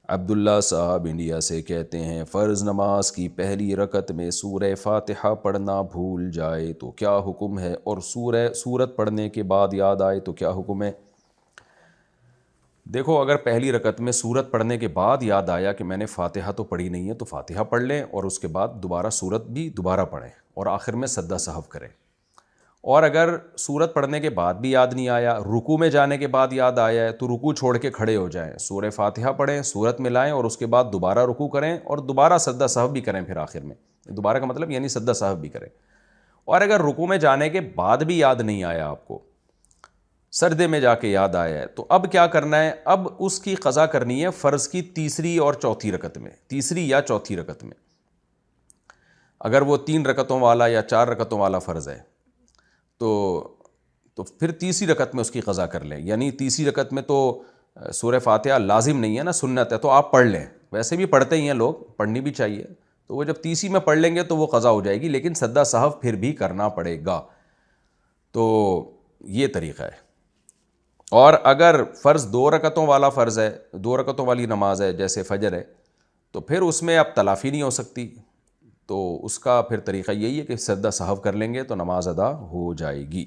عبداللہ صاحب انڈیا سے کہتے ہیں فرض نماز کی پہلی رکعت میں سورہ فاتحہ پڑھنا بھول جائے تو کیا حکم ہے، اور سورت پڑھنے کے بعد یاد آئے تو کیا حکم ہے؟ دیکھو، اگر پہلی رکعت میں سورت پڑھنے کے بعد یاد آیا کہ میں نے فاتحہ تو پڑھی نہیں ہے تو فاتحہ پڑھ لیں، اور اس کے بعد دوبارہ سورت بھی دوبارہ پڑھیں اور آخر میں سجدہ سہو کریں۔ اور اگر سورت پڑھنے کے بعد بھی یاد نہیں آیا، رکوع میں جانے کے بعد یاد آیا ہے، تو رکوع چھوڑ کے کھڑے ہو جائیں، سورہ فاتحہ پڑھیں، سورت ملائیں، اور اس کے بعد دوبارہ رکوع کریں اور دوبارہ سجدہ سہو بھی کریں۔ پھر آخر میں دوبارہ کا مطلب یعنی سجدہ سہو بھی کریں۔ اور اگر رکوع میں جانے کے بعد بھی یاد نہیں آیا، آپ کو سجدے میں جا کے یاد آیا ہے، تو اب کیا کرنا ہے؟ اب اس کی قضا کرنی ہے فرض کی تیسری اور چوتھی رکعت میں، تیسری یا چوتھی رکعت میں۔ اگر وہ 3 رکعتوں والا یا 4 رکعتوں والا فرض ہے تو پھر تیسری رکعت میں اس کی قضا کر لیں، یعنی تیسری رکعت میں تو سورہ فاتحہ لازم نہیں ہے نا، سنت ہے، تو آپ پڑھ لیں، ویسے بھی پڑھتے ہی ہیں لوگ، پڑھنی بھی چاہیے، تو وہ جب تیسری میں پڑھ لیں گے تو وہ قضا ہو جائے گی، لیکن سجدہ سہو پھر بھی کرنا پڑے گا۔ تو یہ طریقہ ہے۔ اور اگر فرض 2 رکعتوں والا فرض ہے، 2 رکعتوں والی نماز ہے جیسے فجر ہے، تو پھر اس میں اب تلافی نہیں ہو سکتی، تو اس کا پھر طریقہ یہی ہے کہ سجدہ سہو کر لیں گے تو نماز ادا ہو جائے گی۔